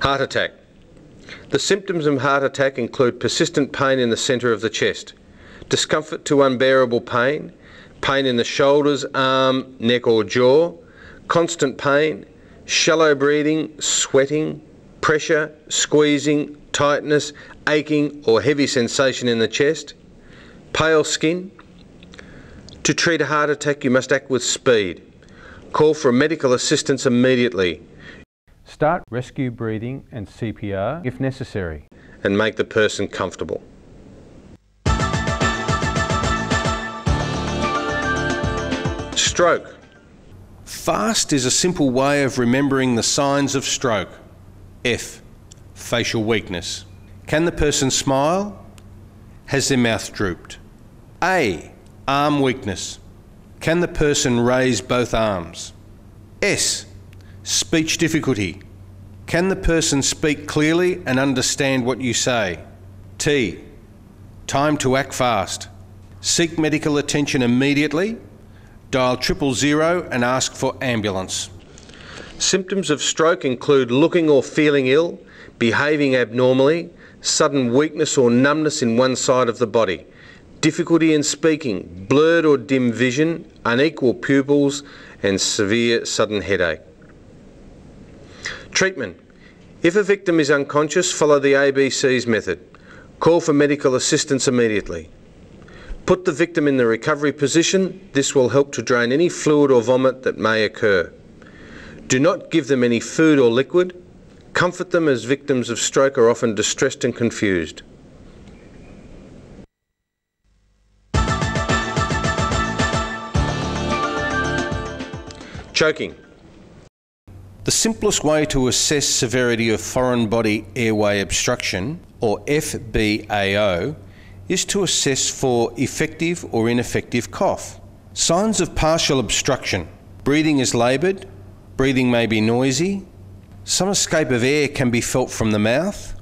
Heart attack. The symptoms of heart attack include persistent pain in the centre of the chest, discomfort to unbearable pain, pain in the shoulders, arm, neck or jaw, constant pain, shallow breathing, sweating, pressure, squeezing, tightness, aching or heavy sensation in the chest, pale skin. To treat a heart attack, you must act with speed. Call for medical assistance immediately. Start rescue breathing and CPR if necessary. And make the person comfortable. Stroke. FAST is a simple way of remembering the signs of stroke. F. Facial weakness. Can the person smile? Has their mouth drooped? A. Arm weakness. Can the person raise both arms? S. Speech difficulty. Can the person speak clearly and understand what you say? T. Time to act fast. Seek medical attention immediately. Dial 000 and ask for ambulance. Symptoms of stroke include looking or feeling ill, behaving abnormally, sudden weakness or numbness in one side of the body, difficulty in speaking, blurred or dim vision, unequal pupils, and severe sudden headache. Treatment. If a victim is unconscious, follow the ABCs method. Call for medical assistance immediately. Put the victim in the recovery position. This will help to drain any fluid or vomit that may occur. Do not give them any food or liquid. Comfort them, as victims of stroke are often distressed and confused. Choking. The simplest way to assess severity of foreign body airway obstruction, or FBAO, is to assess for effective or ineffective cough. Signs of partial obstruction. Breathing is laboured, breathing may be noisy, some escape of air can be felt from the mouth,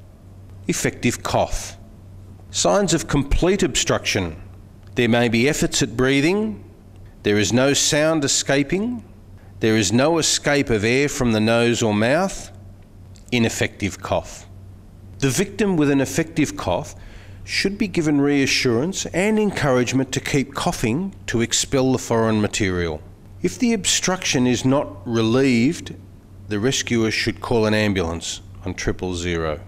effective cough. Signs of complete obstruction. There may be efforts at breathing, there is no sound escaping, there is no escape of air from the nose or mouth, ineffective cough. The victim with an effective cough should be given reassurance and encouragement to keep coughing to expel the foreign material. If the obstruction is not relieved, the rescuer should call an ambulance on 000.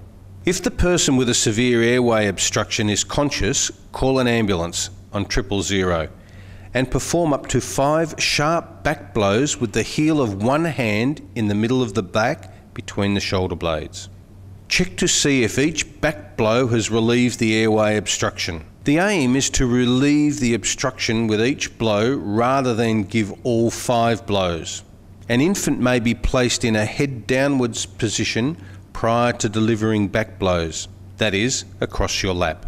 If the person with a severe airway obstruction is conscious, call an ambulance on 000 and perform up to 5 sharp back blows with the heel of one hand in the middle of the back between the shoulder blades. Check to see if each back blow has relieved the airway obstruction. The aim is to relieve the obstruction with each blow rather than give all 5 blows. An infant may be placed in a head downwards position prior to delivering back blows, that is, across your lap.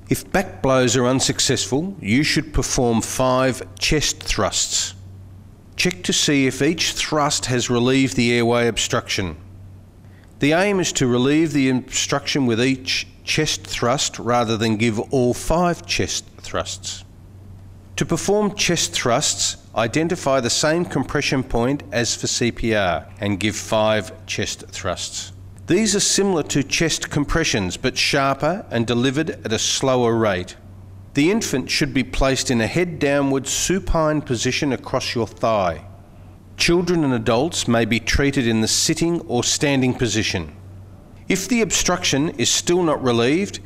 If back blows are unsuccessful, you should perform 5 chest thrusts. Check to see if each thrust has relieved the airway obstruction. The aim is to relieve the obstruction with each chest thrust rather than give all 5 chest thrusts. To perform chest thrusts, identify the same compression point as for CPR and give 5 chest thrusts. These are similar to chest compressions but sharper and delivered at a slower rate. The infant should be placed in a head downward supine position across your thigh. Children and adults may be treated in the sitting or standing position. If the obstruction is still not relieved,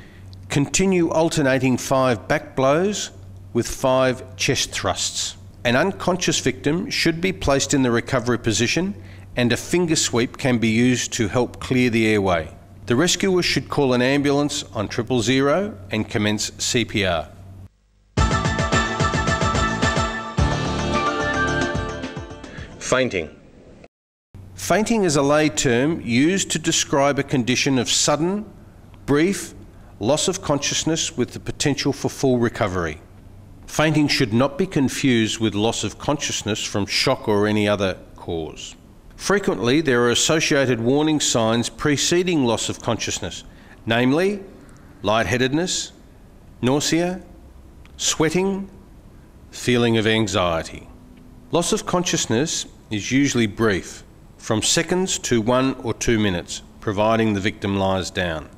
continue alternating 5 back blows with 5 chest thrusts. An unconscious victim should be placed in the recovery position and a finger sweep can be used to help clear the airway. The rescuer should call an ambulance on 000 and commence CPR. Fainting. Fainting is a lay term used to describe a condition of sudden, brief loss of consciousness with the potential for full recovery. Fainting should not be confused with loss of consciousness from shock or any other cause. Frequently, there are associated warning signs preceding loss of consciousness, namely lightheadedness, nausea, sweating, feeling of anxiety. Loss of consciousness is usually brief, from seconds to 1 or 2 minutes. providing the victim lies down.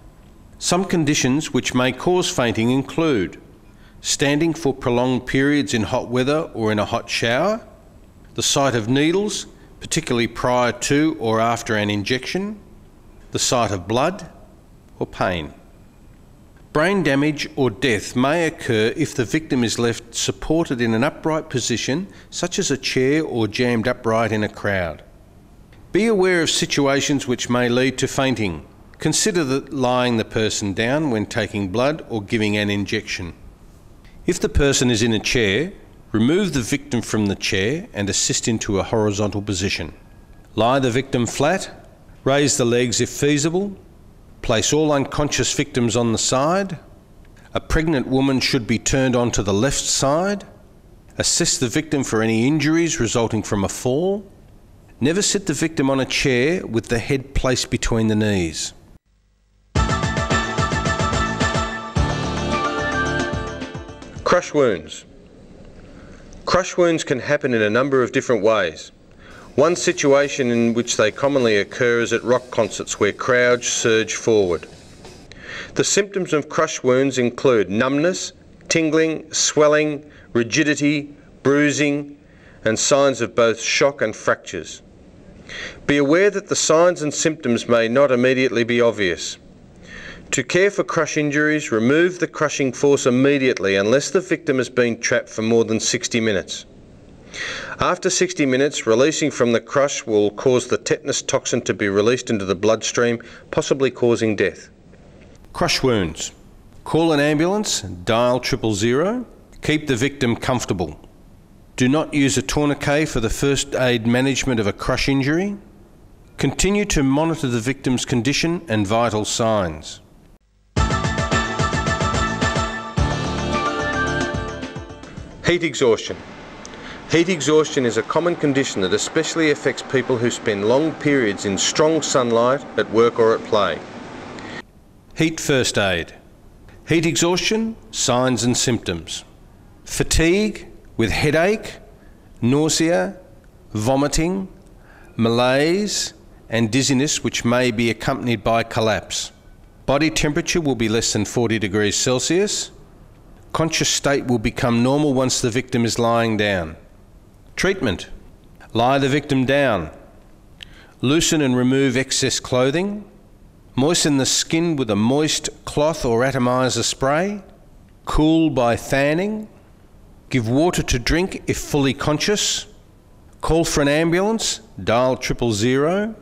Some conditions which may cause fainting include standing for prolonged periods in hot weather or in a hot shower, the sight of needles, particularly prior to or after an injection, the sight of blood, or pain. Brain damage or death may occur if the victim is left supported in an upright position, such as a chair or jammed upright in a crowd. Be aware of situations which may lead to fainting. Consider lying the person down when taking blood or giving an injection. If the person is in a chair, remove the victim from the chair and assist into a horizontal position. Lie the victim flat, raise the legs if feasible, place all unconscious victims on the side. A pregnant woman should be turned onto the left side. Assess the victim for any injuries resulting from a fall. Never sit the victim on a chair with the head placed between the knees. Crush wounds. Crush wounds can happen in a number of different ways. One situation in which they commonly occur is at rock concerts where crowds surge forward. The symptoms of crush wounds include numbness, tingling, swelling, rigidity, bruising, and signs of both shock and fractures. Be aware that the signs and symptoms may not immediately be obvious. To care for crush injuries, remove the crushing force immediately unless the victim has been trapped for more than 60 minutes. After 60 minutes, releasing from the crush will cause the tetanus toxin to be released into the bloodstream, possibly causing death. Crush wounds. Call an ambulance, dial 000, keep the victim comfortable. Do not use a tourniquet for the first aid management of a crush injury. Continue to monitor the victim's condition and vital signs. Heat exhaustion. Heat exhaustion is a common condition that especially affects people who spend long periods in strong sunlight at work or at play. Heat first aid. Heat exhaustion, signs and symptoms. Fatigue with headache, nausea, vomiting, malaise and dizziness which may be accompanied by collapse. Body temperature will be less than 40 degrees Celsius. Conscious state will become normal once the victim is lying down. Treatment. Lie the victim down. Loosen and remove excess clothing. Moisten the skin with a moist cloth or atomizer spray. Cool by fanning. Give water to drink if fully conscious. Call for an ambulance, dial 000.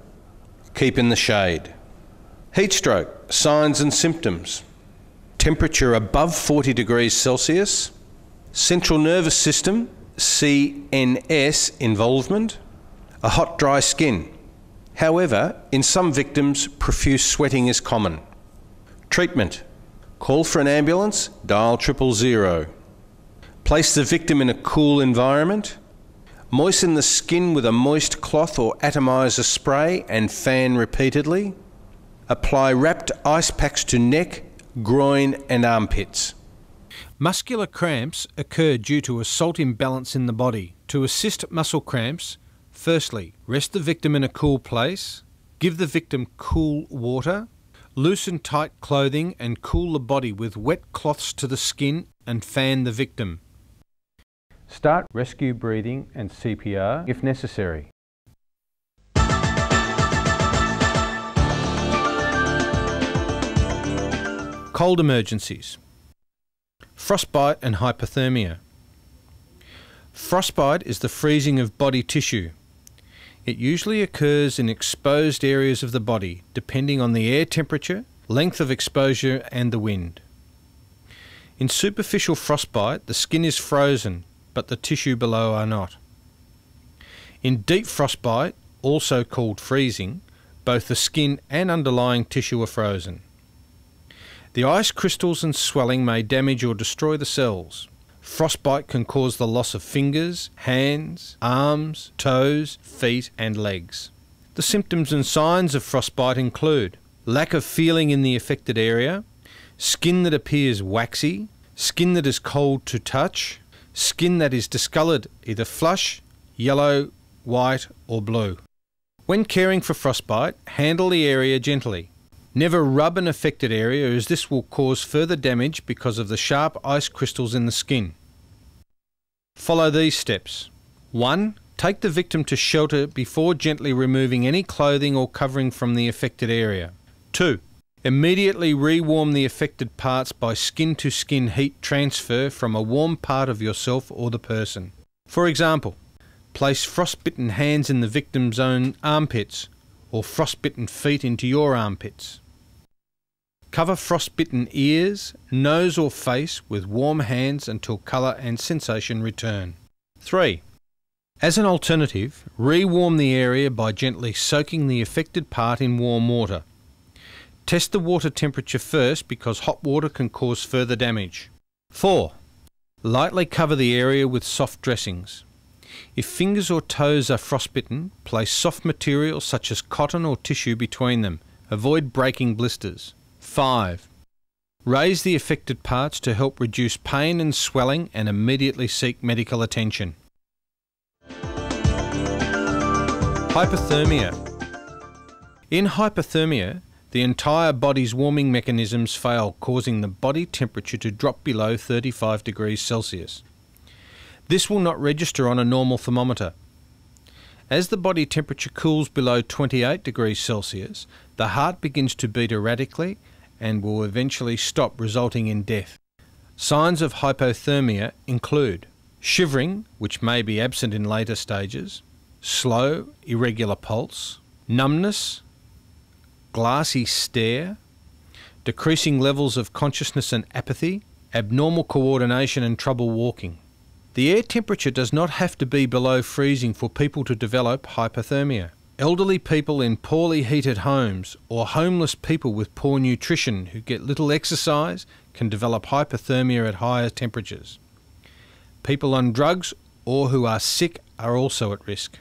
Keep in the shade. Heat stroke, signs and symptoms. Temperature above 40 degrees Celsius. Central nervous system, CNS involvement. A hot, dry skin. However, in some victims, profuse sweating is common. Treatment. Call for an ambulance, dial 000. Place the victim in a cool environment. Moisten the skin with a moist cloth or atomizer spray and fan repeatedly. Apply wrapped ice packs to neck, groin and armpits. Muscular cramps occur due to a salt imbalance in the body. To assist muscle cramps, firstly, rest the victim in a cool place, give the victim cool water, loosen tight clothing and cool the body with wet cloths to the skin and fan the victim. Start rescue breathing and CPR if necessary. Cold emergencies. Frostbite and hypothermia. Frostbite is the freezing of body tissue. It usually occurs in exposed areas of the body, depending on the air temperature, length of exposure and the wind. In superficial frostbite, the skin is frozen, but the tissue below are not. In deep frostbite, also called freezing, both the skin and underlying tissue are frozen. The ice crystals and swelling may damage or destroy the cells. Frostbite can cause the loss of fingers, hands, arms, toes, feet and legs. The symptoms and signs of frostbite include lack of feeling in the affected area, skin that appears waxy, skin that is cold to touch, skin that is discoloured, either flush, yellow, white or blue. When caring for frostbite, handle the area gently. Never rub an affected area, as this will cause further damage because of the sharp ice crystals in the skin. Follow these steps. 1. Take the victim to shelter before gently removing any clothing or covering from the affected area. 2. Immediately re-warm the affected parts by skin-to-skin heat transfer from a warm part of yourself or the person. For example, place frostbitten hands in the victim's own armpits or frostbitten feet into your armpits. Cover frostbitten ears, nose or face with warm hands until colour and sensation return. 3. As an alternative, re-warm the area by gently soaking the affected part in warm water. Test the water temperature first because hot water can cause further damage. 4. Lightly cover the area with soft dressings. If fingers or toes are frostbitten, place soft material such as cotton or tissue between them. Avoid breaking blisters. 5. Raise the affected parts to help reduce pain and swelling and immediately seek medical attention. Hypothermia. In hypothermia, the entire body's warming mechanisms fail, causing the body temperature to drop below 35 degrees Celsius. This will not register on a normal thermometer. As the body temperature cools below 28 degrees Celsius, the heart begins to beat erratically and will eventually stop, resulting in death. Signs of hypothermia include shivering, which may be absent in later stages, slow, irregular pulse, numbness, glassy stare, decreasing levels of consciousness and apathy, abnormal coordination and trouble walking. The air temperature does not have to be below freezing for people to develop hypothermia. Elderly people in poorly heated homes or homeless people with poor nutrition who get little exercise can develop hypothermia at higher temperatures. People on drugs or who are sick are also at risk.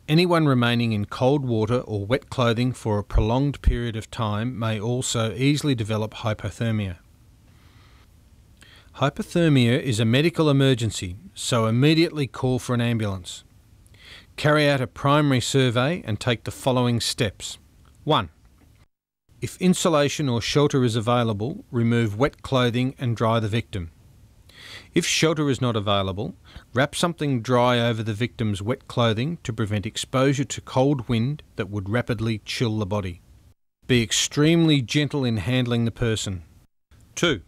Anyone remaining in cold water or wet clothing for a prolonged period of time may also easily develop hypothermia. Hypothermia is a medical emergency, so immediately call for an ambulance. Carry out a primary survey and take the following steps. 1. If insulation or shelter is available, remove wet clothing and dry the victim. If shelter is not available, wrap something dry over the victim's wet clothing to prevent exposure to cold wind that would rapidly chill the body. Be extremely gentle in handling the person. 2.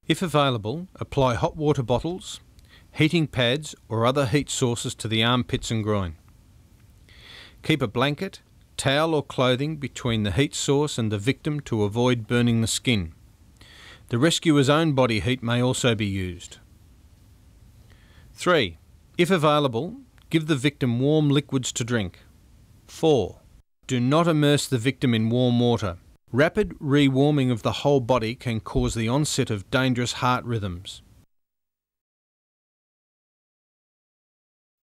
If available, apply hot water bottles, heating pads or other heat sources to the armpits and groin. Keep a blanket, towel or clothing between the heat source and the victim to avoid burning the skin. The rescuer's own body heat may also be used. 3. If available, give the victim warm liquids to drink. 4. Do not immerse the victim in warm water. Rapid re-warming of the whole body can cause the onset of dangerous heart rhythms.